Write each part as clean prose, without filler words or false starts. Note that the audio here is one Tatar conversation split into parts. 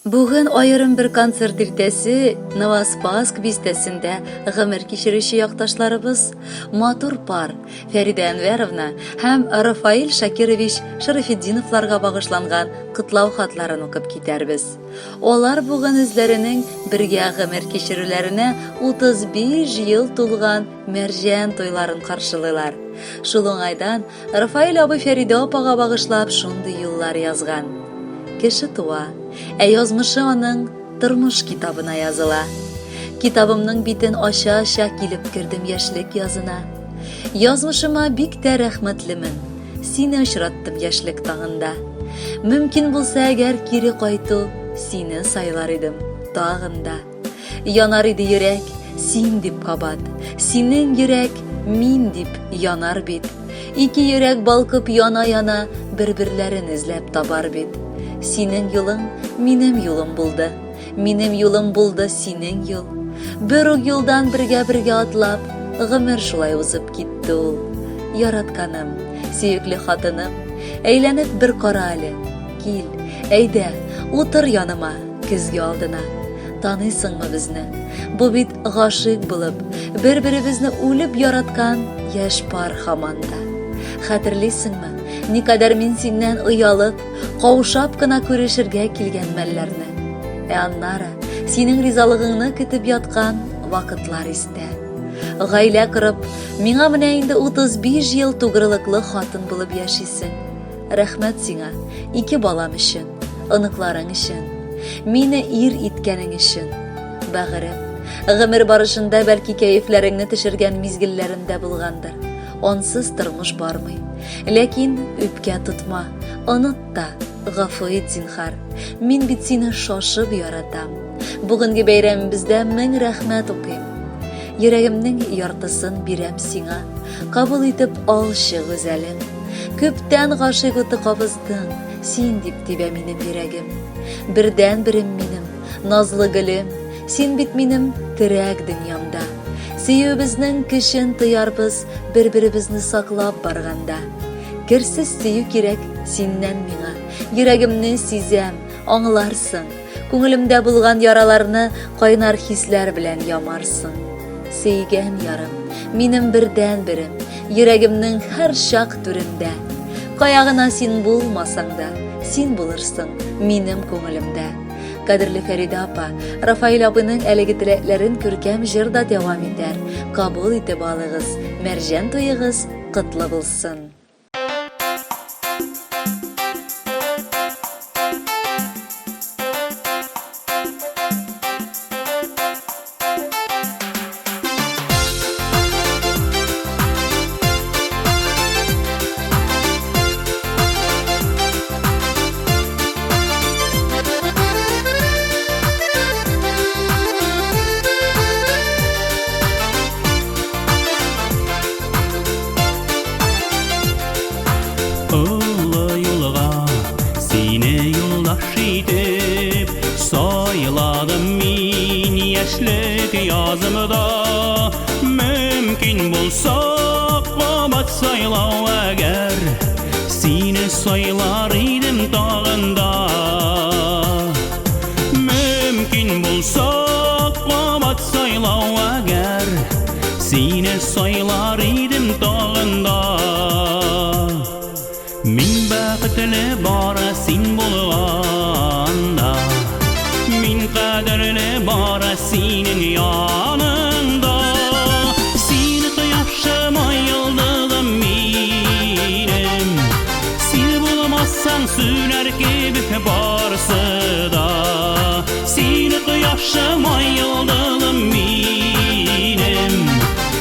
Бүгін айырым бір концерт иртәсе Новоспасск бистәсендә гомер кичерүче якташларыбыз матур пар Фәрида Әнвәровна һәм Рафаил Шакирович Шарафетдиновларга багышланган кытлау хатларын укып китәрбез. Алар бүген үзләренең бергә гомер кичерүләренә 35 ел тулган Мәрҗән тойларын каршылыйлар. Шул уңайдан Рафаил абый Фәрида апага багышлап шундый юллар язган. Кеше туа, язмышы аның тормыш китабына языла. Китабымның битен аша-аша килеп кердем яшьлек язына. Язмышыма бик тә рәхмәтлемен. Сине очраттым яшьлек таңында. Мөмкин булса әгәр кире кайту, сине сайлар идем тагында. Янар иде йөрәк, син дип кабат. Синең йөрәк, мин дип янар бит. Ике йөрәк балкып яна-яна, бер-берләрен эзләп табар бит. Синең юлың минем юлым булды. Минем юлым булды синең юл. Бер үк юлдан бергә атлап, гомер шулай узып китте ул. Яратканым, сөекле хатыным, әйләнеп бер кара әле. Кил, әйдә, утыр яныма, көзге алдына. Танысыңмы безне? Бу бит гашык булып, бер-беребезне үлеп яраткан яшь пар һаманда. Хәтерлисеңме? Никадәр мин синнән уялып, каушап кына күрешергә килгән мәлләрне. Аннары синең ризалыгыңны көтеп яткан вакытлар истә. Гаилә корып, миңа менә инде 35 ел тугрылыклы хатын булып яшисең. Рәхмәт сиңа, 2 балам өчен, оныкларың өчен, мине ир иткәнең өчен. Бәгырем, гомер барышында бәлки кәефләреңне төшергән мизгелләрендә булгандыр. Ансыз тормыш бармый. Ләкин үпкә тотма, оныт та, гафу ит зинһар. Мин бит сине шашып яратам. Бүгенге бәйрәмебездә 1000 рәхмәт укыйм. Йөрәгемнең яртысын бирәм сиңа. Кабул итеп алчы гүзәлем. Күптән гашык уты кабыздың, син дип тибә минем йөрәгем. Бердән берем минем, назлы гөлем, син бит минем терәк дөньямда. Сөюбезнең көчен тыярбыз, бер-беребезне саклап барганда. Керсез сөю кирәк синнән миңа. Йөрәгемне сизәм, аңларсың. Күңелемдә булган яраларны кайнар хисләр белән ямарсың. Сөйгән ярым, минем бердән берем, йөрәгемнең һәр чак түрендә. Каягына син булмасаң да, син булырсың минем күңелемдә. Кадерле Фәрида апа, Рафаил абыйның әлеге теләкләрен күркәм җырда дәвам итәр. Кабул итеп алыгыз, Мәрҗән туегыз котлы булсын. Улы юлға сине юлдаш итеп сайладым мин яшьлек язымда. Мөмкин булса кабат сайлау әгәр, сине сайлар идем тагында. Мөмкин булса кабат сайлау әгәр, сине сайлар идем тагында. Мин бәхетле бара син булганда, мин кадерле бара синең яныңда. Син кояшым, йолдызым минем, син булмасаң сүнәр кебек барсы да. Син кояшым, йолдызым минем,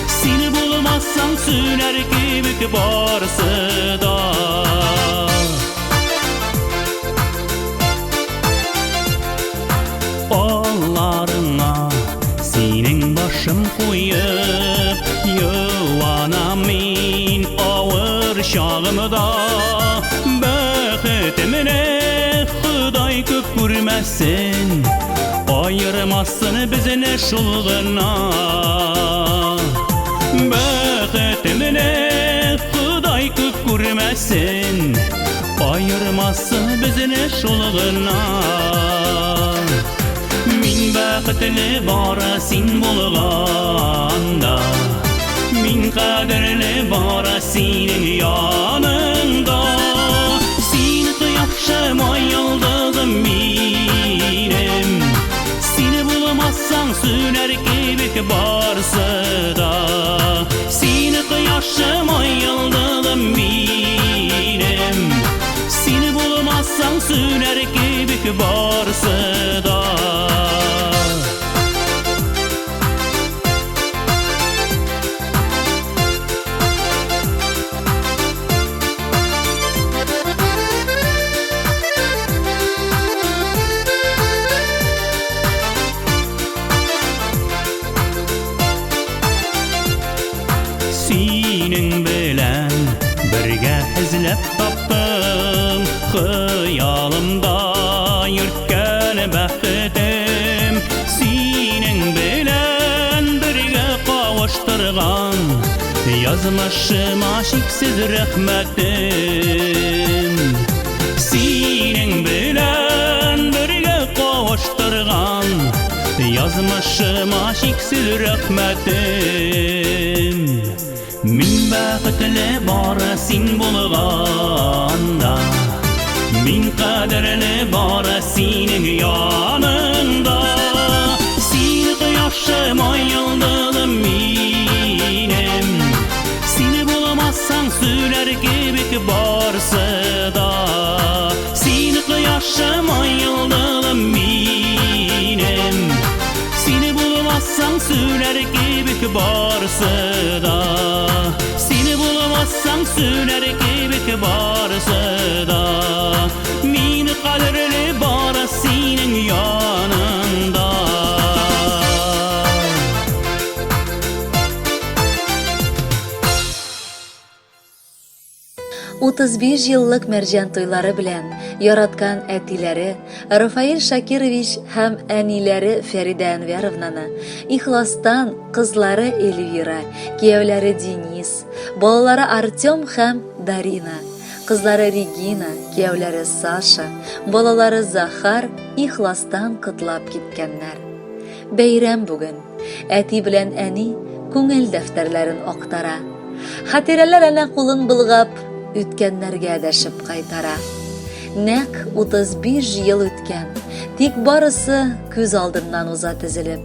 син булмасаң сүнәр кебек барсы да. Алларыңа синең башым куеп, юанам мин авыр чагымда. Бәхетемне Ходай күп күрмәсен, айырмасын безне шул гына. Бәхетемне Ходай күп күрмәсен, айырмасын безне шул гына. бәхетле бары син булганда, мин кадерле бары синең яныңда. Син кояшым, ай йолдызым минем, сине булмасаң сүнәр кебек барсы да. Син кояшым, ай йолдызым минем, сине булмасаң сүнәр кебек барсы да. Синең белән бергә эзләп таптым, хыялымда йөрткән бәхетем. Синең белән бергә кавыштырган язмышыма чиксез рәхмәтем. Синең белән бергә кавыштырган язмышыма чиксез рәхмәтем. Мин бәхетле бары син булганда, мин кадерле бары синең яныңда. Син кояшым, ай йолдызым минем, сине булмасаң сүнәр кебек барсы да. Син кояшым, ай йолдызым минем, сине булмасаң сүнәр кебек барсы да. Сине булмасаң сүнәр кебек барсы да. Мин кадерле бары синең яныңда. 35 еллык мәрҗән туйлары белән яраткан әтиләре Рафаил Шакирович һәм әниләре Фәридә Әнвәровнаны ихластан кызлары Эльвира, кияүләре Денис, балалары Артем һәм Дарина, кызлары Регина, кияүләре Саша, балалары Захар ихластан котлап киткәннәр. Бәйрәм бүген. Әти белән әни күңел дәфтәрләрен актара. Хатирәләр әнә кулын булгап, үткәннәргә дәшеп кайтара. Нәк 35 ел үткән, тик барысы күз алдыннан уза тезелеп.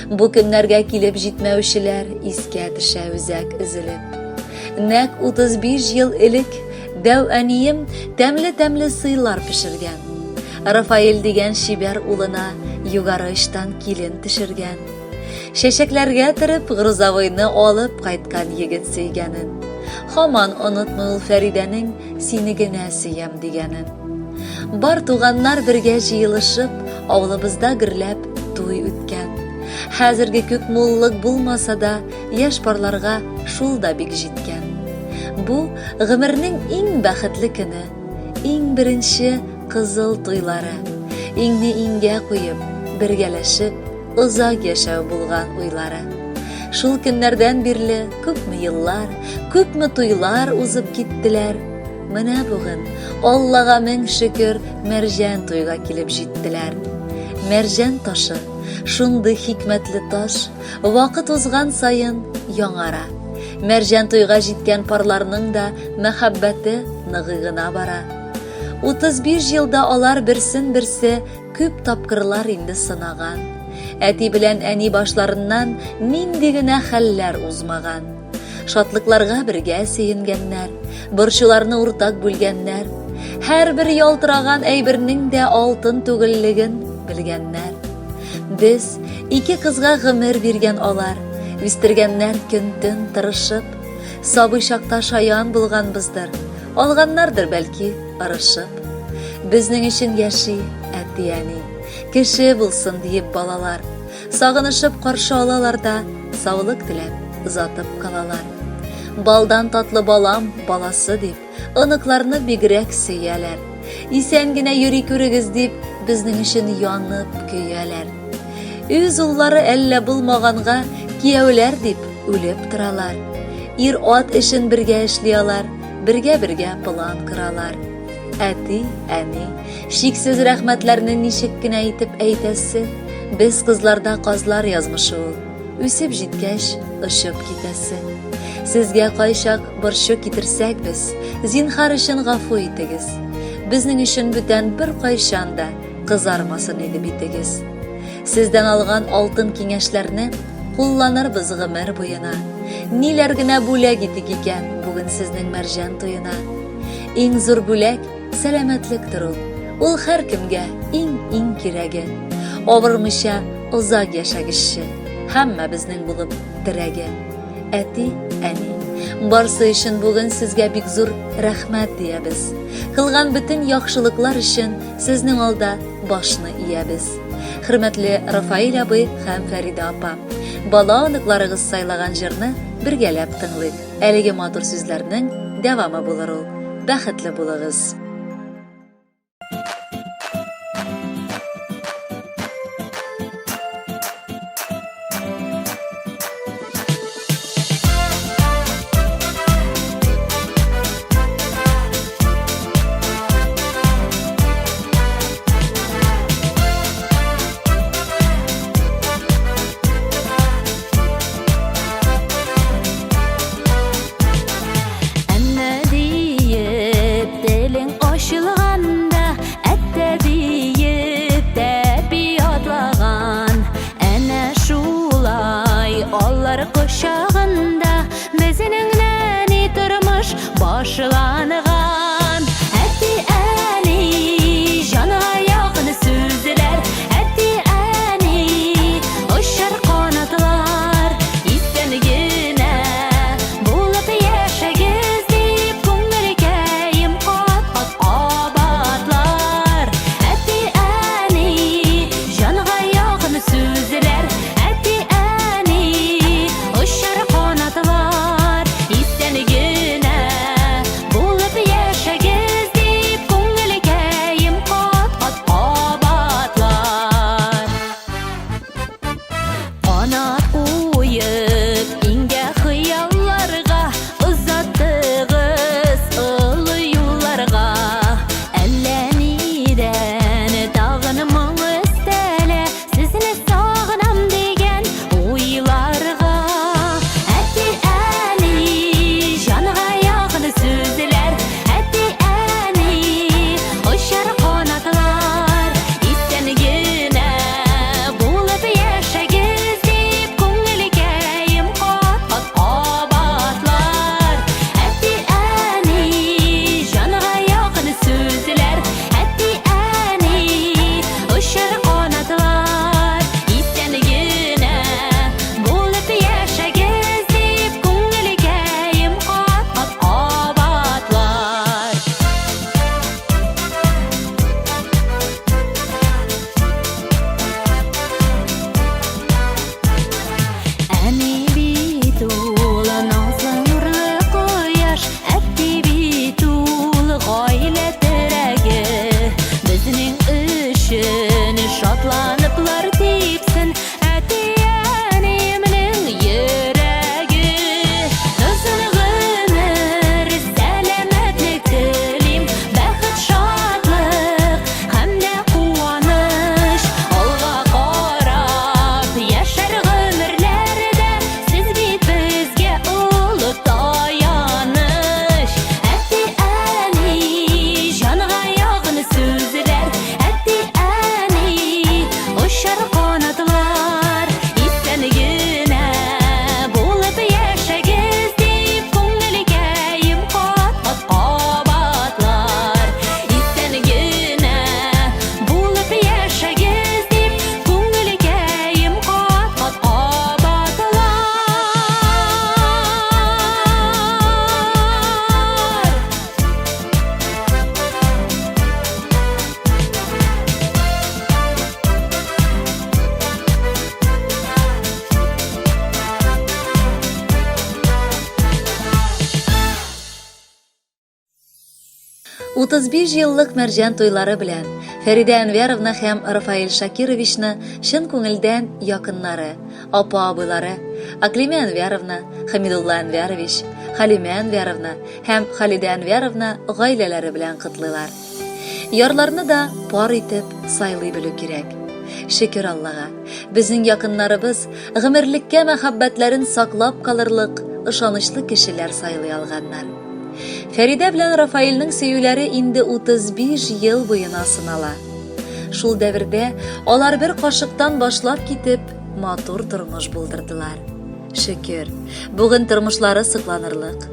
Бу көннәргә килеп җитмәүчеләр искә төшә үзәк изелеп. Нәк 35 ел элек дәү әнием тәмле-тәмле сыйлар пешергән. Рафаил дигән шибәр улына югары ыштан килен төшергән. Шәшәкләргә төреп грузовойны алып кайткан егет сөйгәнен. Һаман онытмый ул Фәридәнең сине генә сөям дигәнен. Бар туганнар бергә җыелышып, авылыбызда гөрләп туй үткән. Хәзерге күк муллык булмаса да, яшь парларга шул да бик җиткән. Бу гомернең иң бәхетле көне, иң беренче кызыл туйлары. Иңне иңгә куеп, бергәләшеп, озак яшәү булган уйлары. Шул көннәрдән бирле күпме еллар, күпме туйлар узып киттеләр. Менә бүген Аллага мең шөкер мәрҗән туйга килеп җиттеләр. Мәрҗән ташы, шундый хикмәтле таш, вакыт узган саен яңара. Мәрҗән туйга җиткән парларның да мәхәббәте ныгыгына бара. 35 елда алар берсен-берсе күп тапкырлар инде сынаган. Әти белән әни башларыннан нинди генә хәлләр узмаган. Шатлыкларга бергә сөенгәннәр, борчуларны уртак бүлгәннәр. Һәрбер ялтыраган әйбернең дә алтын түгеллеген белгәннәр. Без ике кызга гомер биргән алар, үстергәннәр көн-төн тырышып, сабый чакта шаян булганбыздыр, алганнардыр бәлки ырышып. Безнең өчен яши әти-әни, кеше булсын диеп балалар, сагынышып каршы алалар да, саулык теләп озатып калалар. Балдан татлы балам, баласы дип, оныкларны бигрәк сөяләр. Исән генә йөри күрегез дип, безнең өчен янып көяләр. Үз уллары әллә булмаганга, кияүләр дип үлеп торалар. Ир ат эшен бергә эшлиләр, бергә план кыралар. Әти, әни, шиксез рәхмәтләрне ничек кенә итеп әйтәсе, Без кызларда казлар язмышы ул. Үсеп җиткәч, ышып китәсе. Сезгә кайчак борчу китерсәк без, зинһар өчен гафу итегез. Безнең өчен бүтән бер кайчан да кызармасын иде битегез. Сездән алган алтын киңәшләрне кулланырбыз гомер буена. Ниләр генә бүләк итик икән бүген сезнең мәрҗән туена. Иң зур бүләк сәламәтлектер ул. Ул һәркемгә иң кирәге. Авырмыйча озак яшәгезче, һәммә безнең булып терәге. Әти, әни, барсы өчен бүген сезгә бик зур рәхмәт диябез. Кылган бөтен яхшылыклар өчен сезнең алда башны иябез. Хөрмәтле Рафаил абый һәм Фәрида апа, бала аныкларыгыз сайлаган җырны бергәләп тыңлыйк. Әлеге матур сүзләрнең дәвамы булыр ул. Бәхетле булыгыз. Кошагында безнең нәни тормыш башланган. Әти, әни, җанга якын сүзләр. Әти, әни, очар канатлар. Исән генә булып яшәгез дип күңелкәем кат-кат абатлар. Әти, әни, җанга якын сүзләр. Әти, әни, очар канатлар. Исән генә булып яшәгез дип күңелкәем кат-кат абатлар. Канат куеп иңгә хыялларга, озаттыгыз олы юлларга. Әллә нидән тагын моң өстәлә, сезне сагынам дигән уйларга. Әти, әни, җанга якын сүзләр. Әти, әни, очар канатлар. Исән генә булып яшәгез дип күңелкәем кат-кат абатлар. Әти, әни, җанга якын сүзләр. Әти, әни, очар канатлар. Исән генә булып яшәгез дип күңелкәем кат-кат абатлар. Әни бит ул назлы нурлы кояш, әти бит ул гаилә терәге. Безнең өчен шатланыплар типсен, әти, әниемнең йөрәге. Озын гомер, сәламәтлек телим, бәхет, шатлык һәм дә куаныш. Алга карап яшәр гомерләрдә, сез бит безгә олы таяныш. Әти, әни, җанга якын сүзләр. Әти, әни, очар канатлар. Исән генә булып яшәгез дип күңелкәем кат-кат абатлар. Исән генә булып яшәгез дип күңелкәем кат-кат абатлар. Утыз 35 еллык мәрҗән туйлары белән Фәрида Әнвәровна һәм Рафаил Шакировичны чын күңелдән якыннары, апа-абыйлары Аклима Әнвәровна, Хамидулла Әнвәрович, Халима Әнвәровна һәм Халида Әнвәровна гаиләләре белән котлыйлар. Ярларны да пар итеп сайлый белү кирәк. Şükür Allah'a. Bizning yakınlarыбыз гомерлеккә мәхәббәтләрен саклап калырлык ышанычлы кешеләр сайлый алганнар. Фәридә белән Рафаилның сөюләре инде 35 ел буена сынала. Шул дәвердә алар бер кашыктан башлап китеп, матур тормыш булдырдылар. Шөкер, бүген тормышлары сыкланырлык.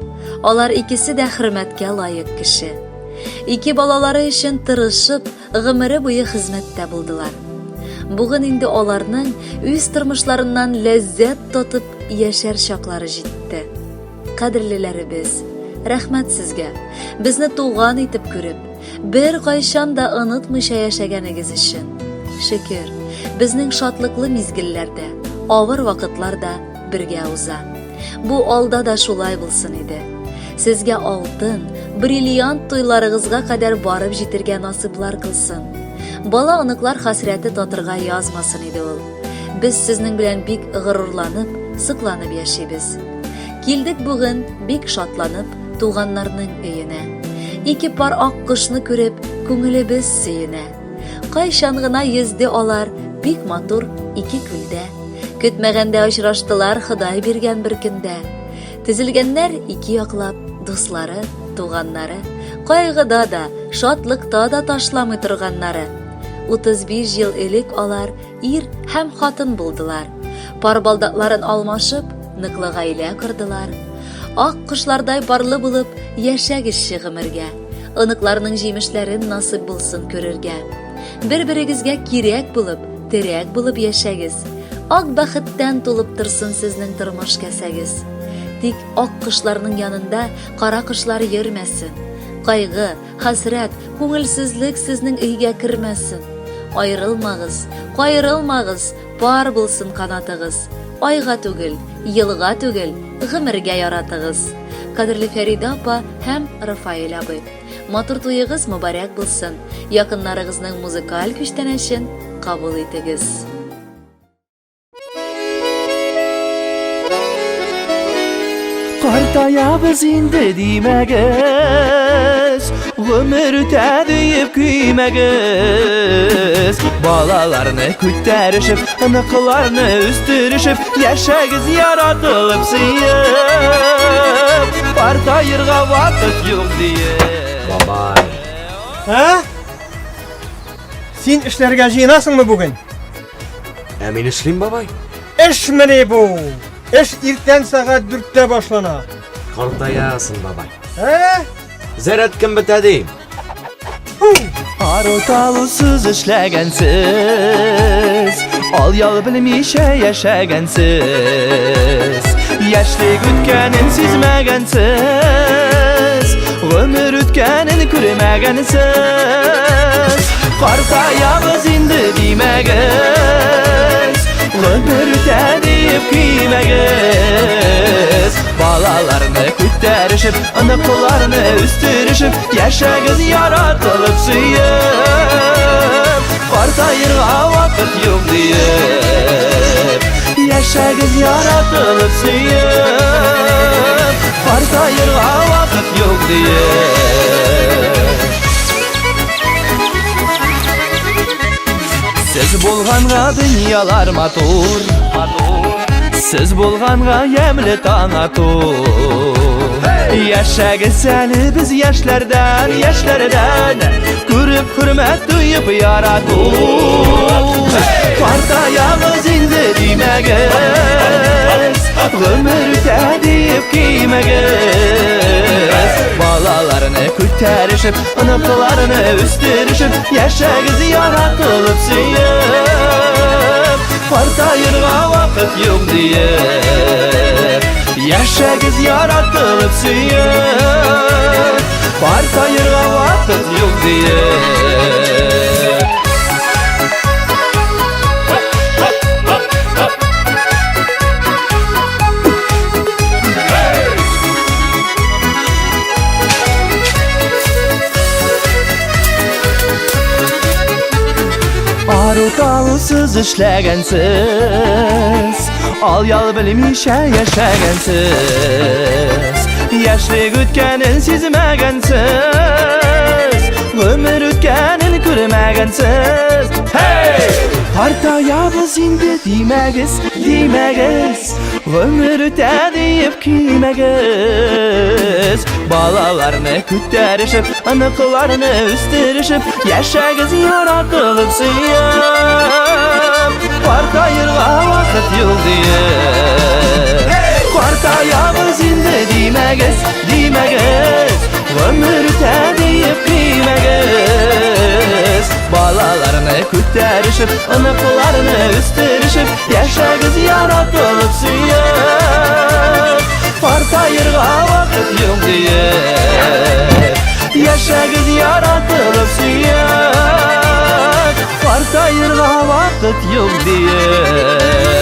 Алар икесе дә хөрмәткә лаек кеше. Ике балалары өчен тырышып, гомере буе хезмәттә булдылар. Бүген инде аларның үз тормышларыннан ләззәт татып яшәр чаклары җитте. Кадерлеләребез, рәхмәт сезгә. Безне туган итеп күреп, бер кайчан да онытмыйча яшәгәнегез өчен. Шөкер, безнең шатлыклы мизгелләрдә, авыр вакытларда бергә уза. Бу алда да шулай булсын иде. Сезгә алтын, бриллиант туйларыгызга кадәр барып җитергә насыйплар кылсын. Бала оныклар хәсрәте татырга язмасын иде ул. Без сезнең белән бик горурланып, сыкланып яшибез. Килдек бүген бик шатланып туганнарның өенә. Ике пар ак кошны күреп, күңелебез сөенә. Кайчан гына йөзде алар бик матур ике күлдә. Көтмәгәндә очраштылар Ходай биргән бер көндә. Тезелгәннәр ике яклап, дуслары, туганнары, кайгыда да, шатлыкта да ташламый торганнары. 35 ел элек алар ир һәм хатын булдылар. Пар балдакларын алмашып, ныклы гаилә кырдылар. Ак кышлардай парлы булып яшәгезче гомергә. Оныкларның җимешләрен насыйп булсын күрергә. Бер-берегезгә кирәк булып, терәк булып яшәгез. Ак бәхеттән тулып торсын сезнең тормыш кәсәгез. Тик ак кышларның янында кара кышлар йөрмәсен. Кайгы, хәсрәт, күңелсезлек сезнең өйгә кермәсен. Айрылмагыз, кайрылмагыз, пар булсын канатыгыз. Айга түгел, елга түгел, гомергә яратыгыз. Кадерле Фәридә апа һәм Рафаил абый, матур туегыз мөбарәк булсын. Якыннарыгызның музыкаль күчтәнәшен кабул итегез. Картаябыз инде димәгез, гомер үтә диеп көймәгез. Балаларны күтәрешеп, оныкларны үстерешеп, яшәгез яратылып сөеп. Картаерга вакыт юк диеп. Бабай. Син эшләргә җыенасыңмы бүген? Ә мин эшлим, бабай. Эшмени бу. Эш иртән сәгать 4-тә башлана. Картаясың, бабай. Зәрәткән бетә ди. Ару-талусыз эшләгәнсез, ал-ял белмичә яшәгәнсез. Яшьлек үткәнен сизмәгәнсез, гомер үткәнен күрмәгәнсез. Картаябыз инде димәгез, гомер үтә диеп көймәгез. Балаларны күтәрешеп, оныкларны үстерешеп, яшәгез яратылып сөеп. Картаерга вакыт юк диеп, яшәгез яратылып сөеп. Картаерга вакыт юк диеп. Сез булганга дөньялар матур, сез булганга ямьле таң атур. Яшәгез әле без яшьләрдән, күреп хөрмәт туеп ярату. Картаябыз инде димәгез, гомер үтә диеп көймәгез. Балаларны күтәрешеп, оныкларны үстерешеп, яшәгез яратылып сөеп. Картаерга вакыт юк диеп, яшәгез яратылып сөеп. Картаерга вакыт юк диеп. Ару-талусыз эшләгәнсез, ал-ял белмичә яшәгәнсез. Яшьлек үткәнен сизмәгәнсез, гомер үткәнен күрмәгәнсез. Hey! yalnız indi demegiz, demegiz. Ömür öte deyip kiymegiz. Balalarını kütterişip, anıklarını üstürüşüp, yaşagiz yara kılıp sıyıp. Partayırga vakit yok deyip. Partayamız indi demegiz, demegiz. Ömür öte deyip kiymegiz. Balalarını kütterişip, anıklarını üstürüşüp, yaşagiz yara kılıp sıyıp. Partayırga vakit yok deyip. Yaşagiz yara kılıp sıyıp. Partayırga vakit yok deyip.